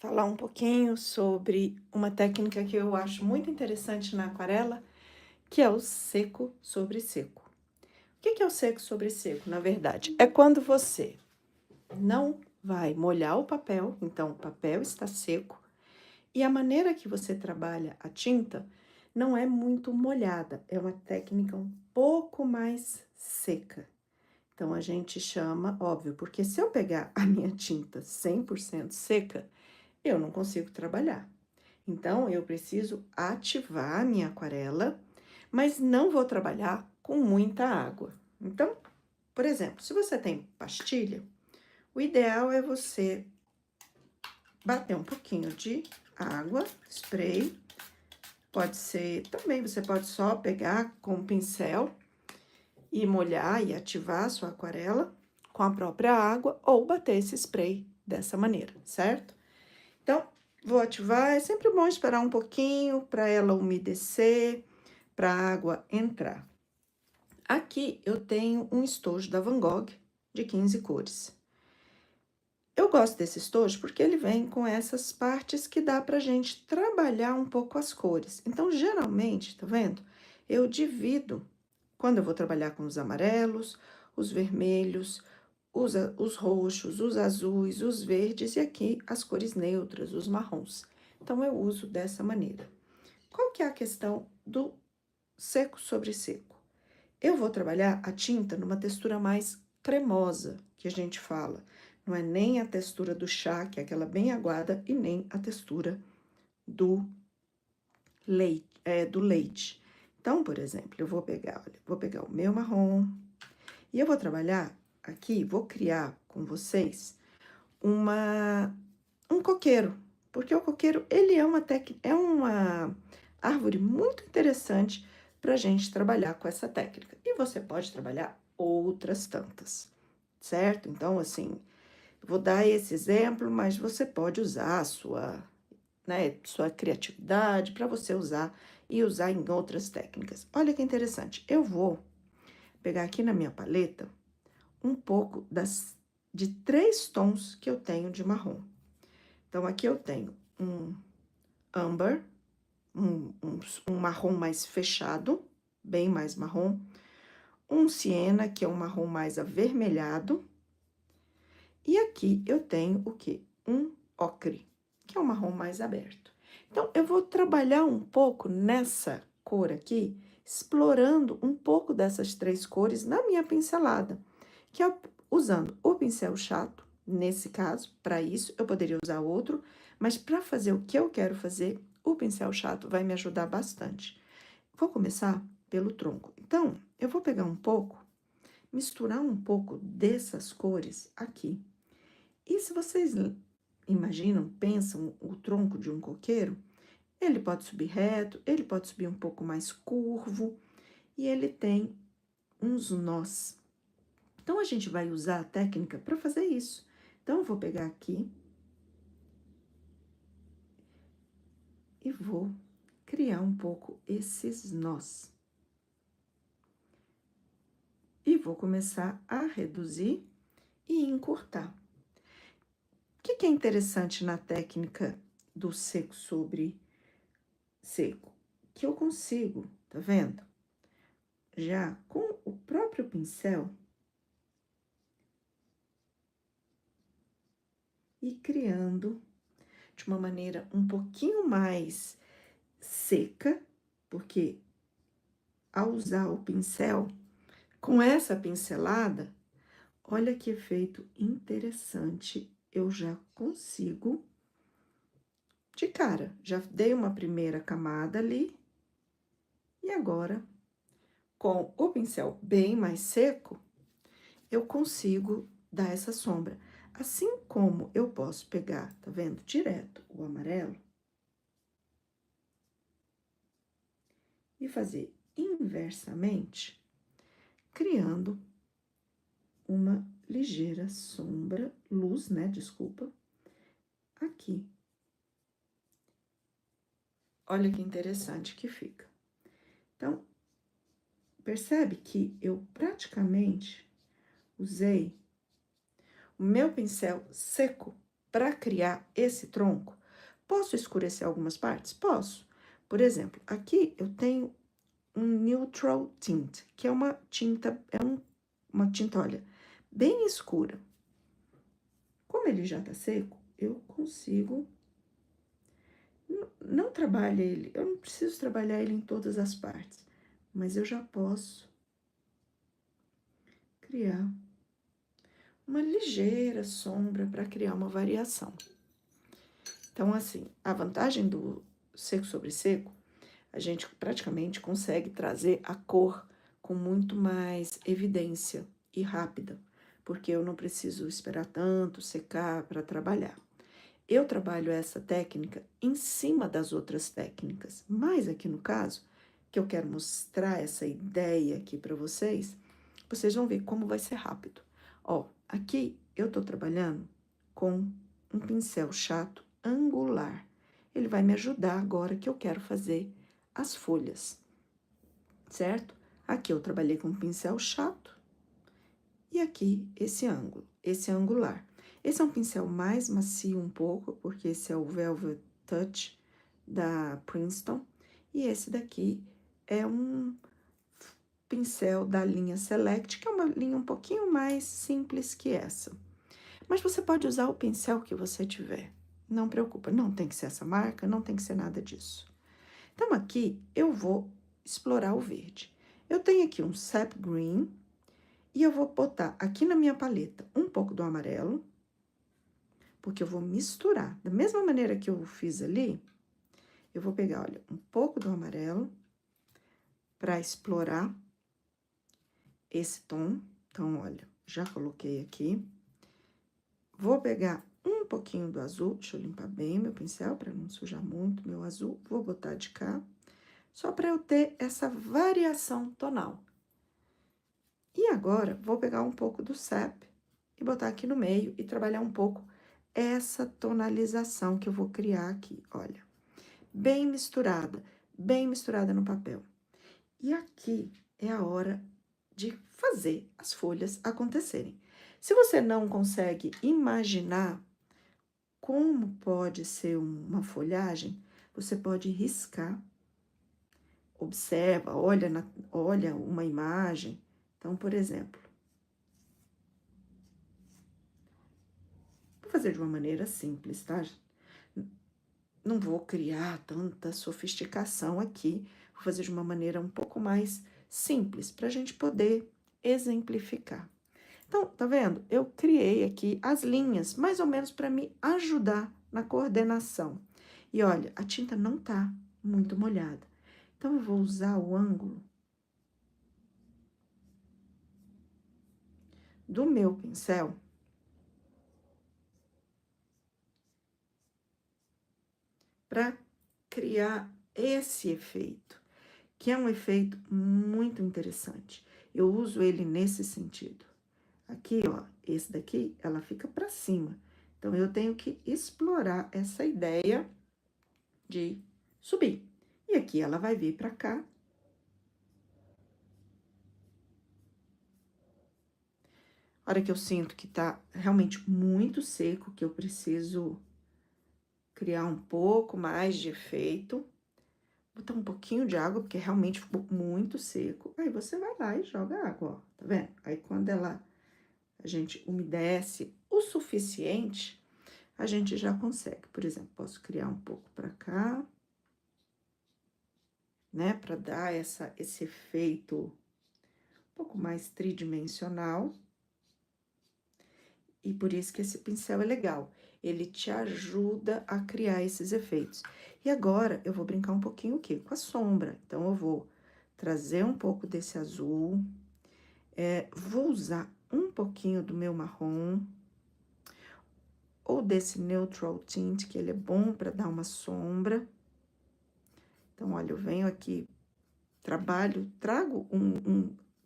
falar um pouquinho sobre uma técnica que eu acho muito interessante na aquarela, que é o seco sobre seco. O que é o seco sobre seco, na verdade? É quando você não vai molhar o papel, então o papel está seco, e a maneira que você trabalha a tinta não é muito molhada, é uma técnica um pouco mais seca. Então, a gente chama, óbvio, porque se eu pegar a minha tinta 100% seca, eu não consigo trabalhar. Então, eu preciso ativar a minha aquarela, mas não vou trabalhar com muita água. Então, por exemplo, se você tem pastilha, o ideal é você bater um pouquinho de água, spray. Pode ser, também você pode só pegar com um pincel e molhar e ativar a sua aquarela com a própria água ou bater esse spray dessa maneira, certo? Então, vou ativar, é sempre bom esperar um pouquinho para ela umedecer, para a água entrar. Aqui eu tenho um estojo da Van Gogh de 15 cores. Eu gosto desse estojo porque ele vem com essas partes que dá pra gente trabalhar um pouco as cores. Então, geralmente, tá vendo? Eu divido, quando eu vou trabalhar com os amarelos, os vermelhos, os roxos, os azuis, os verdes e aqui as cores neutras, os marrons. Então, eu uso dessa maneira. Qual que é a questão do seco sobre seco? Eu vou trabalhar a tinta numa textura mais cremosa, que a gente fala. Não é nem a textura do chá, que é aquela bem aguada, e nem a textura do leite. Então, por exemplo, eu vou pegar, olha, vou pegar o meu marrom e eu vou trabalhar aqui, vou criar com vocês um coqueiro, porque o coqueiro, ele é uma árvore muito interessante para a gente trabalhar com essa técnica. E você pode trabalhar outras tantas, certo? Então, assim, vou dar esse exemplo, mas você pode usar a sua criatividade para você usar e usar em outras técnicas. Olha que interessante, eu vou pegar aqui na minha paleta um pouco de 3 tons que eu tenho de marrom. Então, aqui eu tenho um âmbar, um marrom mais fechado, bem mais marrom, um siena, que é um marrom mais avermelhado, e aqui eu tenho o quê? Um ocre, que é um marrom mais aberto. Então, eu vou trabalhar um pouco nessa cor aqui, explorando um pouco dessas 3 cores na minha pincelada, que é usando o pincel chato, nesse caso, para isso, eu poderia usar outro, mas para fazer o que eu quero fazer, o pincel chato vai me ajudar bastante. Vou começar pelo tronco. Então, eu vou pegar um pouco, misturar um pouco dessas cores aqui. E se vocês imaginam, pensam o tronco de um coqueiro, ele pode subir reto, ele pode subir um pouco mais curvo, e ele tem uns nós. Então, a gente vai usar a técnica para fazer isso. Então, eu vou pegar aqui e vou criar um pouco esses nós. E vou começar a reduzir e encurtar. O que é interessante na técnica do seco sobre seco? Que eu consigo, tá vendo? Já com o próprio pincel, e criando de uma maneira um pouquinho mais seca, porque ao usar o pincel, com essa pincelada, olha que efeito interessante eu já consigo de cara. Já dei uma primeira camada ali, e agora, com o pincel bem mais seco, eu consigo dar essa sombra. Assim como eu posso pegar, tá vendo? Direto o amarelo e fazer inversamente, criando uma ligeira sombra, luz, né? Desculpa, aqui. Olha que interessante que fica. Então, percebe que eu praticamente usei o meu pincel seco para criar esse tronco, posso escurecer algumas partes? Posso. Por exemplo, aqui eu tenho um neutral tint, que é uma tinta, uma tinta, olha, bem escura. Como ele já tá seco, eu consigo, não trabalho ele, eu não preciso trabalhar ele em todas as partes, mas eu já posso criar uma ligeira sombra para criar uma variação. Então, assim, a vantagem do seco sobre seco, a gente praticamente consegue trazer a cor com muito mais evidência e rápida, porque eu não preciso esperar tanto secar para trabalhar. Eu trabalho essa técnica em cima das outras técnicas, mas aqui no caso, que eu quero mostrar essa ideia aqui para vocês, vocês vão ver como vai ser rápido. Ó, aqui eu tô trabalhando com um pincel chato angular. Ele vai me ajudar agora que eu quero fazer as folhas, certo? Aqui eu trabalhei com um pincel chato e aqui esse ângulo, esse angular. Esse é um pincel mais macio um pouco, porque esse é o Velvet Touch da Princeton. E esse daqui é um pincel da linha Select, que é uma linha um pouquinho mais simples que essa. Mas você pode usar o pincel que você tiver. Não preocupa, não tem que ser essa marca, não tem que ser nada disso. Então, aqui eu vou explorar o verde. Eu tenho aqui um Sap Green e eu vou botar aqui na minha paleta um pouco do amarelo, porque eu vou misturar. Da mesma maneira que eu fiz ali, eu vou pegar, olha, um pouco do amarelo para explorar esse tom. Então, olha, já coloquei aqui. Vou pegar um pouquinho do azul, deixa eu limpar bem meu pincel para não sujar muito meu azul. Vou botar de cá, só para eu ter essa variação tonal. E agora, vou pegar um pouco do sap e botar aqui no meio e trabalhar um pouco essa tonalização que eu vou criar aqui, olha. Bem misturada no papel. E aqui é a hora de fazer as folhas acontecerem. Se você não consegue imaginar como pode ser uma folhagem, você pode riscar. Observa, olha uma imagem. Então, por exemplo, vou fazer de uma maneira simples, tá? Não vou criar tanta sofisticação aqui, vou fazer de uma maneira um pouco mais simples, para a gente poder exemplificar. Então, tá vendo? Eu criei aqui as linhas, mais ou menos para me ajudar na coordenação. E olha, a tinta não tá muito molhada. Então, eu vou usar o ângulo do meu pincel para criar esse efeito, que é um efeito muito interessante. Eu uso ele nesse sentido. Aqui, ó, esse daqui, ela fica para cima. Então, eu tenho que explorar essa ideia de subir. E aqui ela vai vir para cá. A hora que eu sinto que tá realmente muito seco, que eu preciso criar um pouco mais de efeito, botar um pouquinho de água, porque realmente ficou muito seco. Aí você vai lá e joga água, ó, tá vendo? Aí quando a gente umedece o suficiente, a gente já consegue. Por exemplo, posso criar um pouco pra cá, né? Pra dar esse efeito um pouco mais tridimensional. E por isso que esse pincel é legal. Ele te ajuda a criar esses efeitos. E agora, eu vou brincar um pouquinho o quê? Com a sombra. Então, eu vou trazer um pouco desse azul. Vou usar um pouquinho do meu marrom. Ou desse neutral tint, que ele é bom para dar uma sombra. Então, olha, eu venho aqui,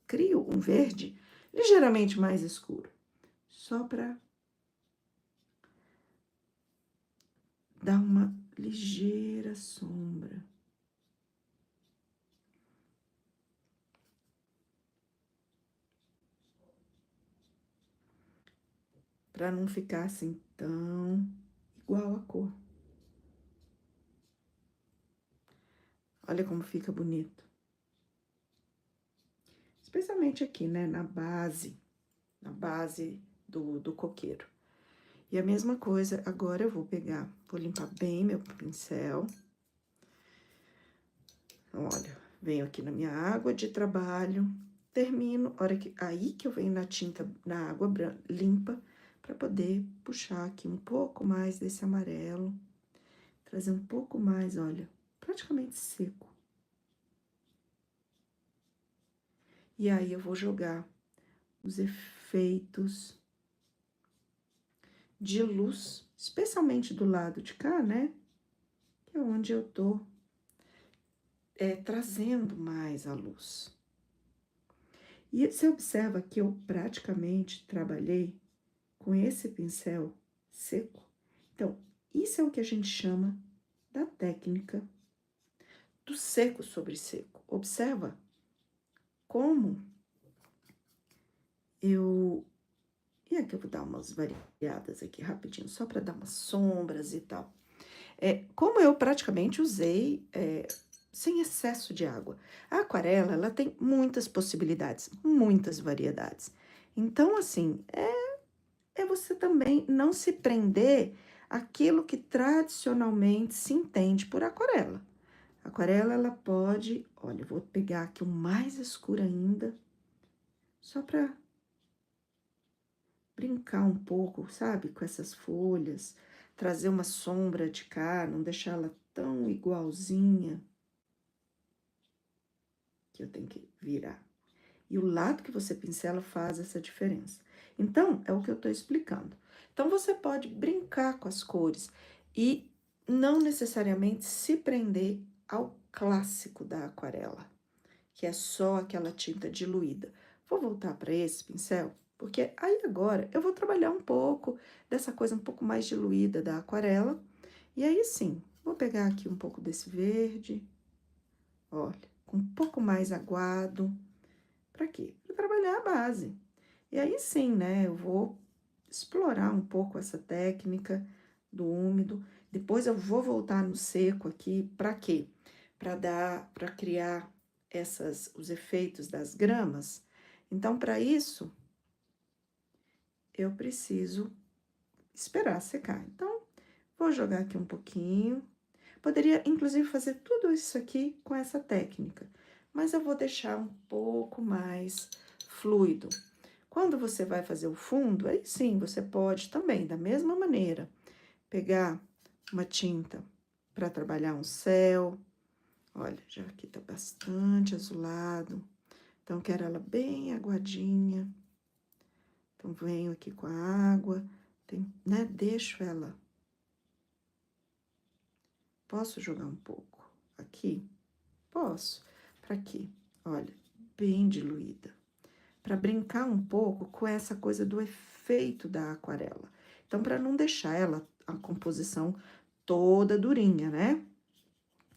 crio um verde ligeiramente mais escuro. Só para dar uma ligeira sombra. para não ficar assim tão igual a cor. Olha como fica bonito. Especialmente aqui, né, na base do coqueiro. E a mesma coisa, agora eu vou pegar, vou limpar bem meu pincel. Olha, venho aqui na minha água de trabalho, termino, aí que eu venho na tinta, na água limpa, para poder puxar aqui um pouco mais desse amarelo, trazer um pouco mais, olha, praticamente seco. E aí eu vou jogar os efeitos de luz, especialmente do lado de cá, né? Que é onde eu tô trazendo mais a luz. E você observa que eu praticamente trabalhei com esse pincel seco. Então, isso é o que a gente chama da técnica do seco sobre seco. Observa como eu... E aqui eu vou dar umas variadas aqui rapidinho, só para dar umas sombras e tal. Como eu praticamente usei sem excesso de água. A aquarela, ela tem muitas possibilidades, muitas variedades. Então, assim, é você também não se prender àquilo que tradicionalmente se entende por aquarela. A aquarela, ela pode... Olha, eu vou pegar aqui o mais escuro ainda, só para brincar um pouco, sabe? Com essas folhas, trazer uma sombra de cá, não deixar ela tão igualzinha, que eu tenho que virar. E o lado que você pincela faz essa diferença. Então, é o que eu tô explicando. Então, você pode brincar com as cores e não necessariamente se prender ao clássico da aquarela, que é só aquela tinta diluída. Vou voltar para esse pincel, porque aí agora eu vou trabalhar um pouco dessa coisa um pouco mais diluída da aquarela. E aí sim, vou pegar aqui um pouco desse verde, olha, com um pouco mais aguado. Para quê? Para trabalhar a base. E aí sim, né, eu vou explorar um pouco essa técnica do úmido. Depois eu vou voltar no seco aqui, para quê? Para criar os efeitos das gramas. Então, para isso, eu preciso esperar secar. Então, vou jogar aqui um pouquinho. Poderia, inclusive, fazer tudo isso aqui com essa técnica, mas eu vou deixar um pouco mais fluido. Quando você vai fazer o fundo, aí sim, você pode também, da mesma maneira, pegar uma tinta para trabalhar um céu. Olha, já aqui tá bastante azulado, então quero ela bem aguadinha. Então, venho aqui com a água, né, deixo ela. Posso jogar um pouco aqui? Posso. Para quê? Olha, bem diluída. Para brincar um pouco com essa coisa do efeito da aquarela. Então, para não deixar ela, a composição toda durinha, né?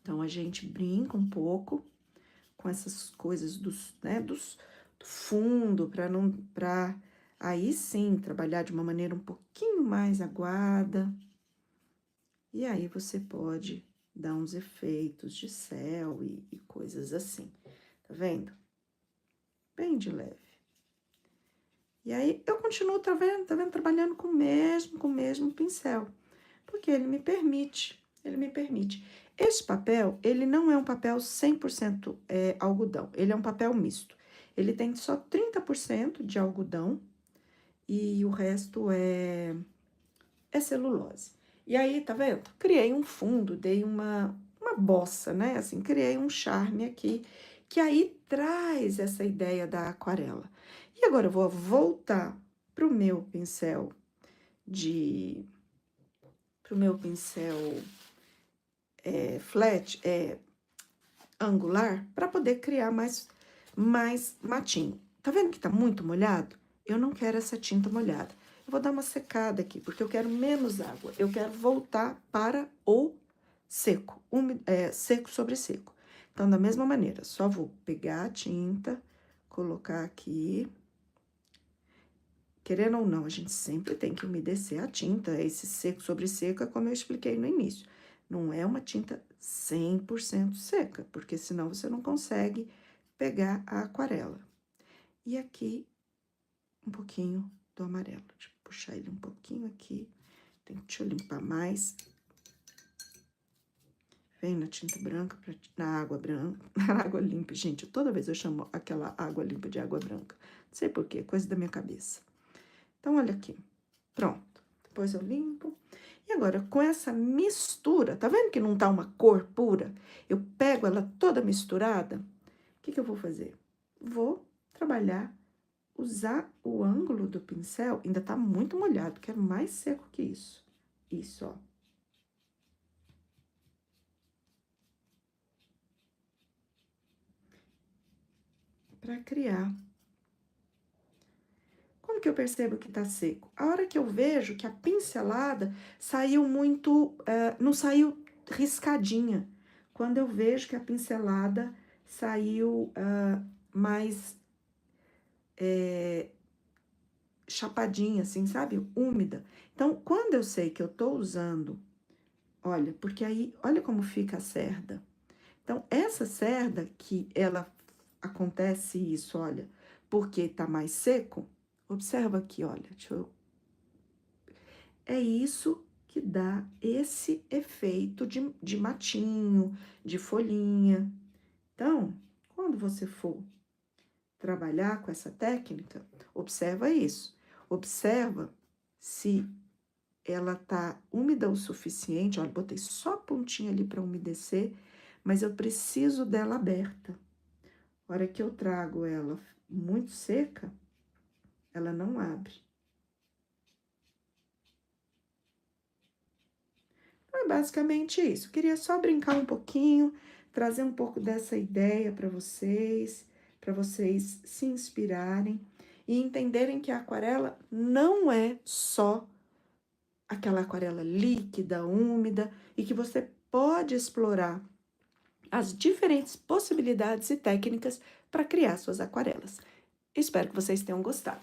Então, a gente brinca um pouco com essas coisas do fundo, para aí sim trabalhar de uma maneira um pouquinho mais aguada. E aí você pode dar uns efeitos de céu e coisas assim, tá vendo? Bem de leve. E aí, eu continuo, tá vendo, trabalhando com o mesmo pincel, porque ele me permite. Esse papel, ele não é um papel 100% algodão, ele é um papel misto. Ele tem só 30% de algodão e o resto é celulose. E aí, tá vendo? Criei um fundo, dei uma bossa, né? Assim, criei um charme aqui, que aí traz essa ideia da aquarela. E agora eu vou voltar pro meu pincel pro meu pincel flat, angular, para poder criar mais matinho. Tá vendo que tá muito molhado? Eu não quero essa tinta molhada. Eu vou dar uma secada aqui, porque eu quero menos água. Eu quero voltar para o seco, seco sobre seco. Então, da mesma maneira, só vou pegar a tinta, colocar aqui. querendo ou não, a gente sempre tem que umedecer a tinta. Esse seco sobre seco é como eu expliquei no início. Não é uma tinta 100% seca, porque senão você não consegue pegar a aquarela. E aqui, um pouquinho do amarelo. Deixa eu puxar ele um pouquinho aqui. Deixa eu limpar mais. Vem na tinta branca, na água branca, na água limpa. Gente, toda vez eu chamo aquela água limpa de água branca. Não sei por quê, coisa da minha cabeça. Então, olha aqui. Pronto. Depois eu limpo. E agora, com essa mistura, tá vendo que não tá uma cor pura? Eu pego ela toda misturada. O que que eu vou fazer? Vou trabalhar, usar o ângulo do pincel. Ainda tá muito molhado, quero mais seco que isso. Isso, ó. Para criar. Como que eu percebo que tá seco? A hora que eu vejo que a pincelada saiu muito, não saiu riscadinha. Quando eu vejo que a pincelada saiu mais chapadinha, assim, sabe? Úmida. Então, quando eu sei que eu tô usando, olha, porque aí, olha como fica a cerda. Então, essa cerda que ela acontece isso, olha, porque tá mais seco, observa aqui, olha, deixa eu... É isso que dá esse efeito de matinho, de folhinha. Então, quando você for trabalhar com essa técnica, observa isso. Observa se ela tá úmida o suficiente. Olha, botei só a pontinha ali para umedecer, mas eu preciso dela aberta. A hora que eu trago ela muito seca, ela não abre. Então, é basicamente isso. Queria só brincar um pouquinho, trazer um pouco dessa ideia para vocês se inspirarem e entenderem que a aquarela não é só aquela aquarela líquida, úmida, e que você pode explorar as diferentes possibilidades e técnicas para criar suas aquarelas. Espero que vocês tenham gostado.